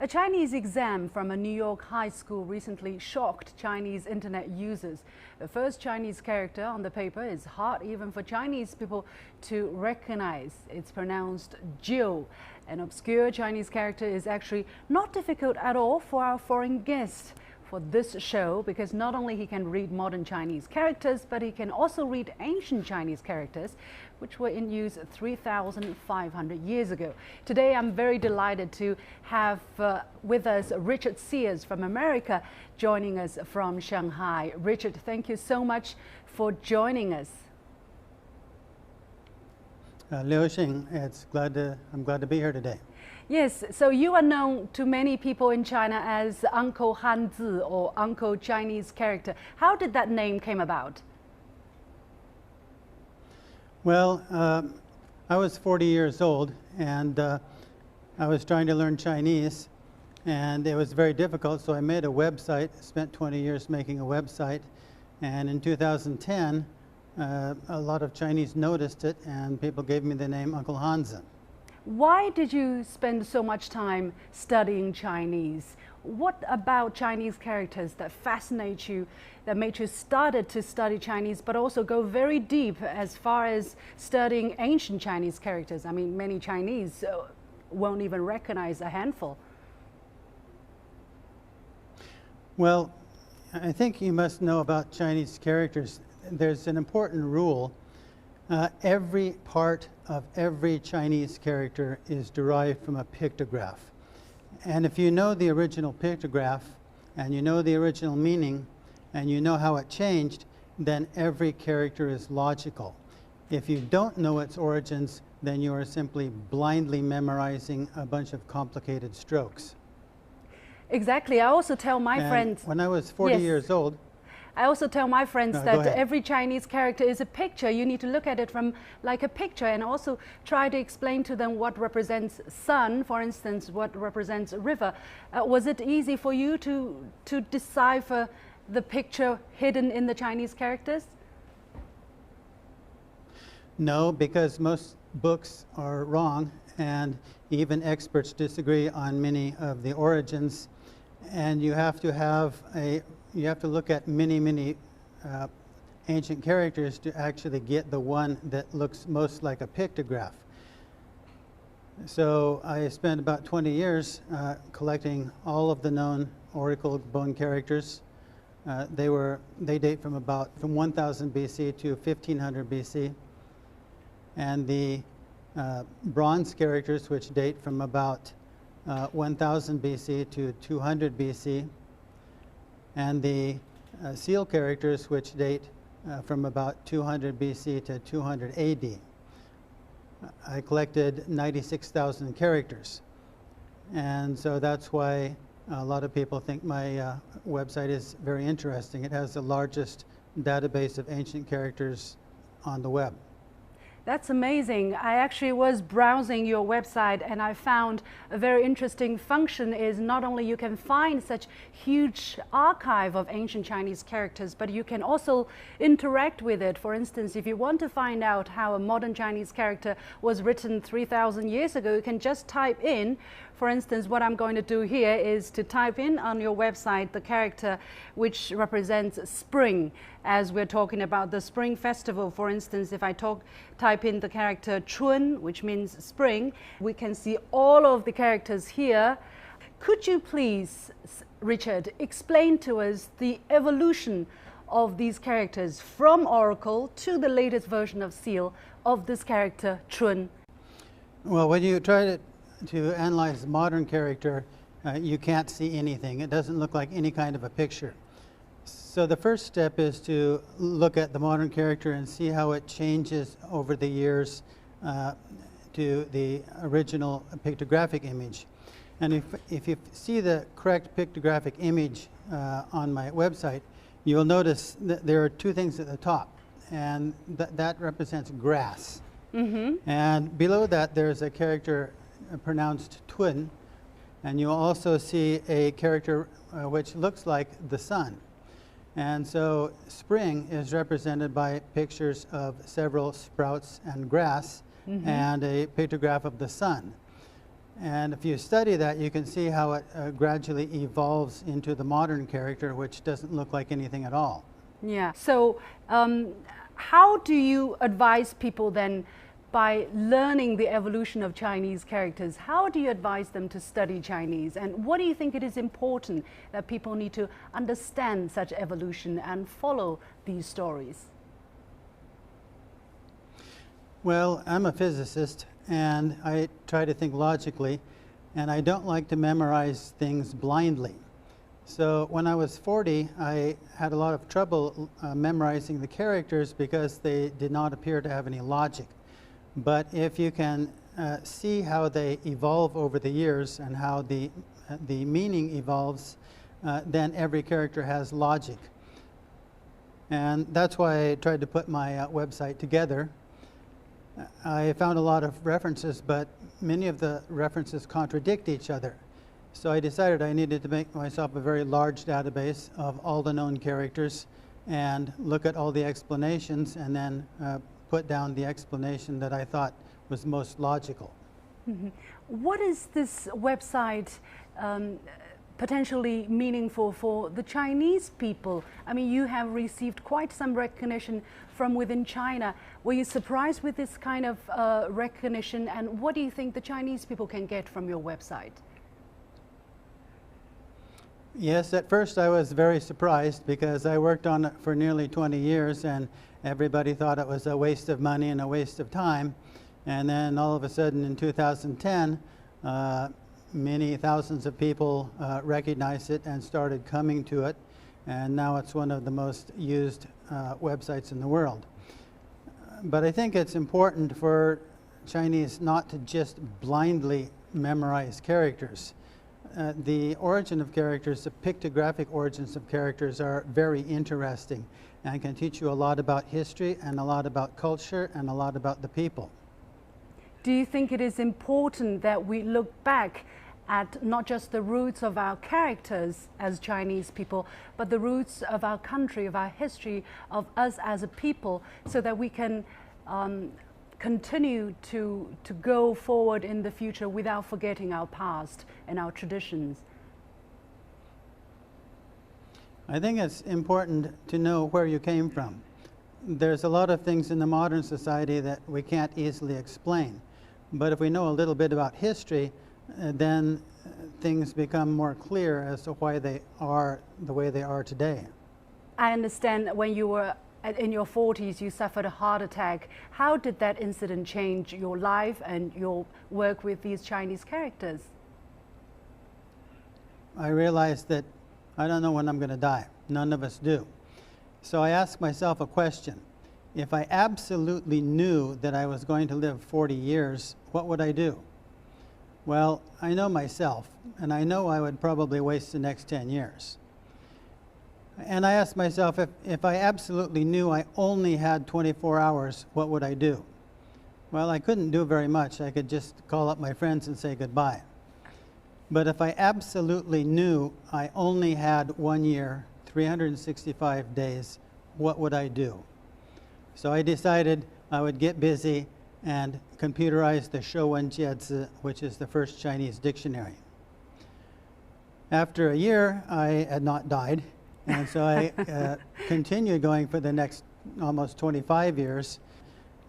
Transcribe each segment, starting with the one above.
A Chinese exam from a New York high school recently shocked Chinese internet users. The first Chinese character on the paper is hard even for Chinese people to recognize. It's pronounced Jiu. An obscure Chinese character is actually not difficult at all for our foreign guest for this show, because not only he can read modern Chinese characters, but he can also read ancient Chinese characters, which were in use 3,500 years ago. Today, I'm very delighted to have with us Richard Sears from America, joining us from Shanghai. Richard, thank you so much for joining us. Liu Xing, I'm glad to be here today. Yes, so you are known to many people in China as Uncle Hanzi or Uncle Chinese character. How did that name came about? Well, I was 40 years old, and I was trying to learn Chinese, and it was very difficult, so I made a website, spent 20 years making a website, and in 2010, a lot of Chinese noticed it, and people gave me the name Uncle Hanzi. Why did you spend so much time studying Chinese? What about Chinese characters that fascinate you, that made you started to study Chinese, but also go very deep as far as studying ancient Chinese characters? I mean, many Chinese won't even recognize a handful. Well, I think you must know about Chinese characters. There's an important rule. Every part of every Chinese character is derived from a pictograph. And if you know the original pictograph, and you know the original meaning, and you know how it changed, then every character is logical. If you don't know its origins, then you are simply blindly memorizing a bunch of complicated strokes. Exactly. I also tell my friends... When I was 40 years old, I also tell my friends that every Chinese character is a picture. You need to look at it from like a picture, and also try to explain to them what represents sun, for instance, what represents a river. Was it easy for you to decipher the picture hidden in the Chinese characters? No, because most books are wrong, and even experts disagree on many of the origins, and you have to look at many ancient characters to actually get the one that looks most like a pictograph. So I spent about 20 years collecting all of the known oracle bone characters. They date from 1000 BC to 1500 BC. And the bronze characters, which date from about 1000 BC to 200 BC. And the seal characters, which date from about 200 BC to 200 AD. I collected 96,000 characters. And so that's why a lot of people think my website is very interesting. It has the largest database of ancient characters on the web. That's amazing. I actually was browsing your website, and I found a very interesting function is not only you can find such huge archive of ancient Chinese characters, but you can also interact with it. For instance, if you want to find out how a modern Chinese character was written 3,000 years ago, you can just type in, for instance, what I'm going to do here is to type in on your website the character which represents spring, as we're talking about the Spring Festival. For instance, if I type in the character Chun, which means spring, we can see all of the characters here. Could you please, Richard, explain to us the evolution of these characters from Oracle to the latest version of Seal of this character Chun? Well, when you try to analyze a modern character, you can't see anything. It doesn't look like any kind of a picture. So the first step is to look at the modern character and see how it changes over the years to the original pictographic image. And if you see the correct pictographic image on my website, you'll notice that there are two things at the top, and that represents grass. Mm-hmm. And below that there's a character pronounced Tun, and you'll also see a character which looks like the sun. And so spring is represented by pictures of several sprouts and grass, and a pictograph of the sun. And if you study that, you can see how it gradually evolves into the modern character, which doesn't look like anything at all. Yeah. So how do you advise people then, by learning the evolution of Chinese characters, how do you advise them to study Chinese? And what do you think it is important that people need to understand such evolution and follow these stories? Well, I'm a physicist, and I try to think logically, and I don't like to memorize things blindly. So when I was 40, I had a lot of trouble memorizing the characters because they did not appear to have any logic. But if you can see how they evolve over the years and how the meaning evolves, then every character has logic. And that's why I tried to put my website together. I found a lot of references, but many of the references contradict each other. So I decided I needed to make myself a very large database of all the known characters and look at all the explanations and then put down the explanation that I thought was most logical. Mm-hmm. What is this website potentially meaningful for the Chinese people? I mean, you have received quite some recognition from within China. Were you surprised with this kind of recognition, and what do you think the Chinese people can get from your website? Yes, at first I was very surprised because I worked on it for nearly 20 years and everybody thought it was a waste of money and a waste of time. And then all of a sudden in 2010, many thousands of people recognized it and started coming to it. And now it's one of the most used websites in the world. But I think it's important for Chinese not to just blindly memorize characters. The origin of characters, the pictographic origins of characters, are very interesting and can teach you a lot about history and a lot about culture and a lot about the people. Do you think it is important that we look back at not just the roots of our characters as Chinese people, but the roots of our country, of our history, of us as a people, so that we can continue to go forward in the future without forgetting our past and our traditions? I think it's important to know where you came from. There's a lot of things in the modern society that we can't easily explain. But if we know a little bit about history, then things become more clear as to why they are the way they are today. I understand when you were in your 40s, you suffered a heart attack. How did that incident change your life and your work with these Chinese characters? I realized that I don't know when I'm going to die. None of us do. So I asked myself a question. If I absolutely knew that I was going to live 40 years, what would I do? Well, I know myself, and I know I would probably waste the next 10 years. And I asked myself, if I absolutely knew I only had 24 hours, what would I do? Well, I couldn't do very much. I could just call up my friends and say goodbye. But if I absolutely knew I only had 1 year, 365 days, what would I do? So I decided I would get busy and computerize the 说文解字, which is the first Chinese dictionary. After a year, I had not died. And so I continued going for the next almost 25 years.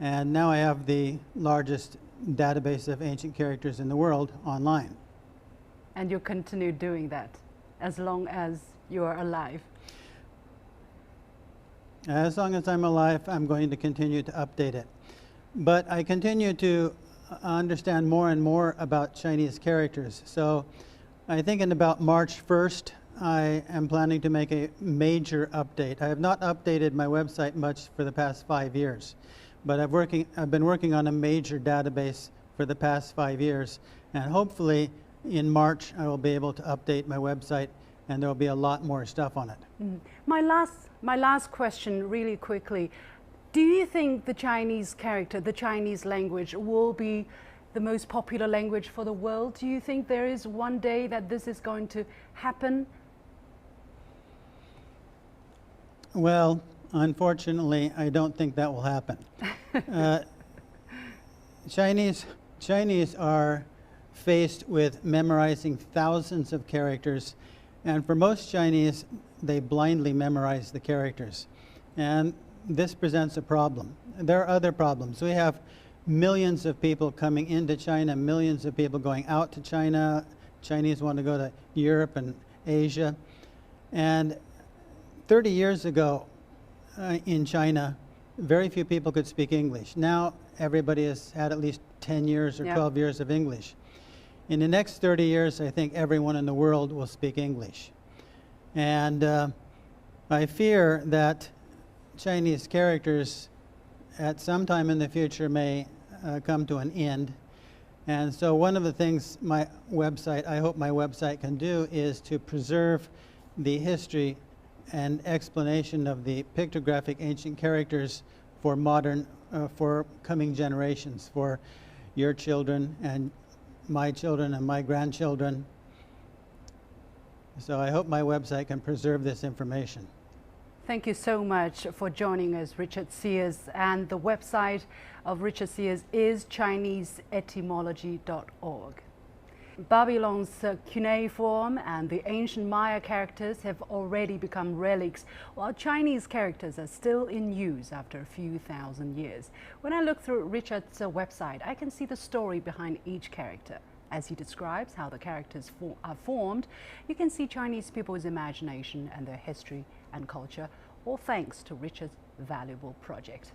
And now I have the largest database of ancient characters in the world online. And you continue doing that as long as you are alive? As long as I'm alive, I'm going to continue to update it. But I continue to understand more and more about Chinese characters. So I think in about March 1st, I am planning to make a major update. I have not updated my website much for the past 5 years, but I've been working on a major database for the past 5 years, and hopefully in March I will be able to update my website and there will be a lot more stuff on it. Mm. My last question, really quickly. Do you think the Chinese character, the Chinese language, will be the most popular language for the world? Do you think there is one day that this is going to happen? Well, unfortunately, I don't think that will happen. Chinese are faced with memorizing thousands of characters. And for most Chinese, they blindly memorize the characters. And this presents a problem. There are other problems. We have millions of people coming into China, millions of people going out to China. Chinese want to go to Europe and Asia. And 30 years ago in China, very few people could speak English. Now everybody has had at least 10 years or 12 years of English. In the next 30 years, I think everyone in the world will speak English. And I fear that Chinese characters at some time in the future may come to an end. And so one of the things I hope my website can do is to preserve the history and explanation of the pictographic ancient characters for for coming generations, for your children and my grandchildren. So I hope my website can preserve this information. Thank you so much for joining us, Richard Sears. And the website of Richard Sears is ChineseEtymology.org. Babylon's cuneiform and the ancient Maya characters have already become relics, while Chinese characters are still in use after a few thousand years. When I look through Richard's website, I can see the story behind each character. As he describes how the characters are formed, you can see Chinese people's imagination and their history and culture, all thanks to Richard's valuable project.